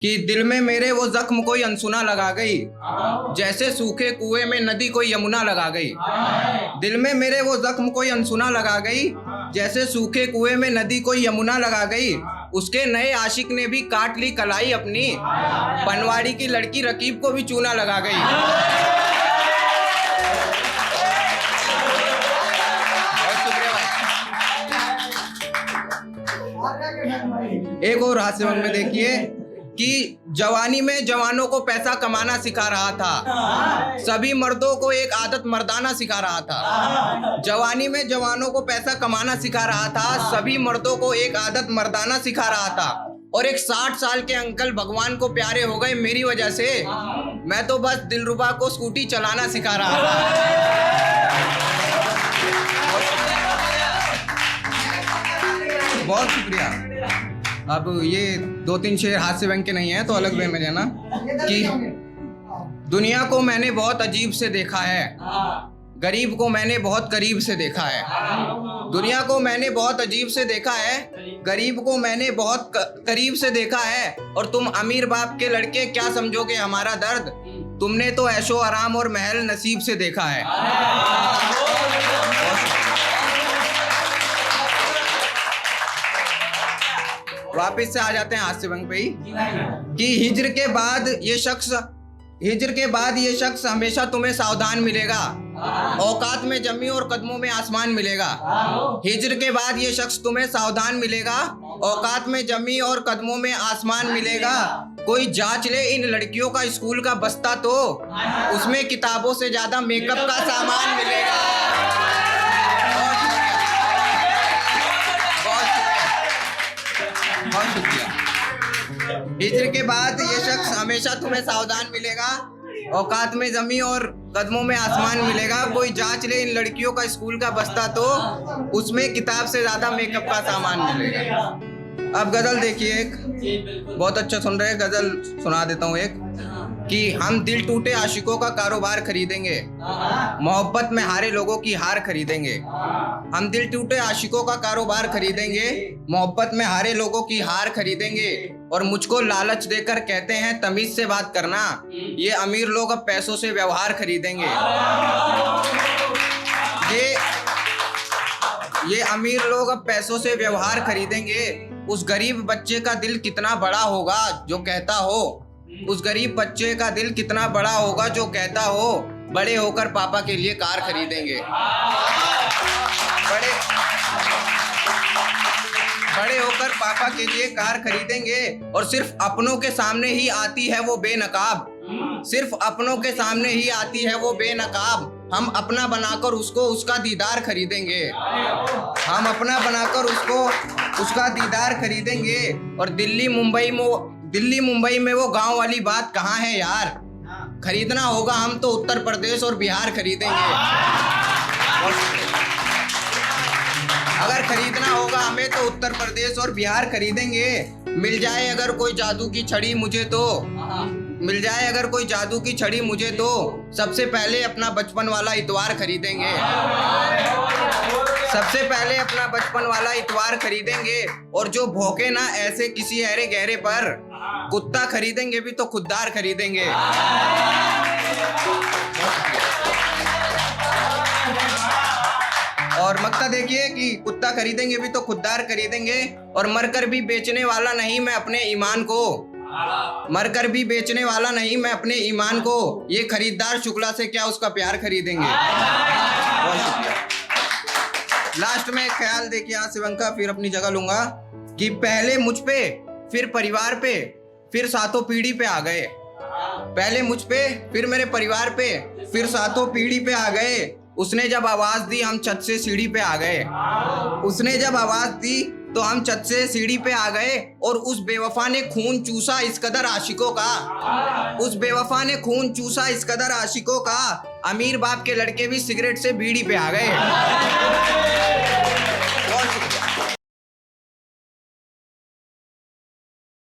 कि दिल में मेरे वो जख्म कोई अनसुना लगा गई, जैसे सूखे कुएं में नदी कोई यमुना लगा गई। दिल में मेरे वो जख्म कोई अनसुना लगा गई, जैसे सूखे कुएं में नदी कोई यमुना लगा गई। उसके नए आशिक ने भी काट ली कलाई अपनी, बनवाड़ी की लड़की रकीब को भी चूना लगा गई। बहुत शुक्रिया भाई। एक और हास्यवंत में देखिए कि जवानी में जवानों को पैसा कमाना सिखा रहा था, सभी मर्दों को एक आदत मर्दाना सिखा रहा था। जवानी में जवानों को पैसा कमाना सिखा रहा था, सभी मर्दों को एक आदत मर्दाना सिखा रहा था। और एक 60 साल के अंकल भगवान को प्यारे हो गए मेरी वजह से, मैं तो बस दिलरुबा को स्कूटी चलाना सिखा रहा था। बहुत शुक्रिया। अब ये 2-3 शेर हास्य व्यंग के नहीं है तो अलग वे में लेना कि दुनिया को मैंने बहुत अजीब से देखा है, गरीब को मैंने बहुत करीब से देखा है। दुनिया को मैंने बहुत अजीब से देखा है, गरीब को मैंने बहुत करीब से देखा है। और तुम अमीर बाप के लड़के क्या समझोगे हमारा दर्द, तुमने तो ऐशो आराम और महल नसीब से देखा है। वापिस से आ जाते हैं हास्य व्यंग पे ही कि हिज्र के बाद ये शख्स हमेशा तुम्हें सावधान मिलेगा, औकात में जमी और कदमों में आसमान मिलेगा। हिज्र के बाद ये शख्स तुम्हें सावधान मिलेगा, औकात में जमी और कदमों में आसमान मिलेगा। कोई जांच ले इन लड़कियों का स्कूल का बस्ता तो उसमें किताबों से ज्यादा मेकअप का सामान मिलेगा। बहुत शुक्रिया। हिज्र के बाद ये शख्स हमेशा तुम्हें सावधान मिलेगा, औकात में जमी और कदमों में आसमान मिलेगा। कोई जांच ले इन लड़कियों का स्कूल का बस्ता तो उसमें किताब से ज्यादा मेकअप का सामान मिलेगा। अब गजल देखिए, एक बहुत अच्छा सुन रहे हैं, गजल सुना देता हूँ एक कि हम दिल टूटे आशिकों का कारोबार खरीदेंगे, मोहब्बत में हारे लोगों की हार खरीदेंगे। हम दिल टूटे आशिकों का कारोबार खरीदेंगे, मोहब्बत में हारे लोगों की हार खरीदेंगे। और मुझको लालच देकर कहते हैं तमीज से बात करना, ये अमीर लोग अब पैसों से व्यवहार खरीदेंगे। ये अमीर लोग अब पैसों से व्यवहार खरीदेंगे। उस गरीब बच्चे का दिल कितना बड़ा होगा जो कहता हो, उस गरीब बच्चे का दिल कितना बड़ा होगा जो कहता हो बड़े होकर पापा के लिए कार खरीदेंगे। बड़े होकर पापा के लिए कार खरीदेंगे। और सिर्फ अपनों के सामने ही आती है वो बेनकाब, सिर्फ अपनों के सामने ही आती है वो बेनकाब। हम अपना बनाकर उसको उसका दीदार खरीदेंगे, हम अपना बनाकर उसको उसका दीदार खरीदेंगे। और दिल्ली मुंबई में वो गांव वाली बात कहाँ है यार, खरीदना होगा हम तो उत्तर प्रदेश और बिहार खरीदेंगे। अगर खरीदना होगा हमें तो उत्तर प्रदेश और बिहार खरीदेंगे। मिल जाए अगर कोई जादू की छड़ी मुझे तो, मिल जाए अगर कोई जादू की छड़ी मुझे तो सबसे पहले अपना बचपन वाला इतवार खरीदेंगे, सबसे पहले अपना बचपन वाला इतवार खरीदेंगे। और जो भौंके ना ऐसे किसी अहरे गहरे पर, कुत्ता खरीदेंगे भी तो खुददार खरीदेंगे। और मक्ता देखिए कि कुत्ता खरीदेंगे भी तो खुददार खरीदेंगे। और मरकर भी बेचने वाला नहीं मैं अपने ईमान को, मरकर भी बेचने वाला नहीं मैं अपने ईमान को, ये खरीदार शुक्ला से क्या उसका प्यार खरीदेंगे। बहुत शुक्रिया। लास्ट में एक ख्याल देखिए हास्य व्यंग का, फिर अपनी जगह लूंगा कि पहले मुझ पे फिर परिवार पे फिर सातों पीढ़ी पे आ गए, पहले मुझ पे फिर मेरे परिवार पे फिर सातों पीढ़ी पे आ गए। उसने जब आवाज दी हम छत से सीढ़ी पे आ गए, उसने जब आवाज दी तो हम छत से सीढ़ी पे आ गए। और उस बेवफा ने खून चूसा इस कदर आशिकों का, उस बेवफा ने खून चूसा इस कदर आशिकों का, अमीर बाप के लड़के भी सिगरेट से बीड़ी पे आ गए।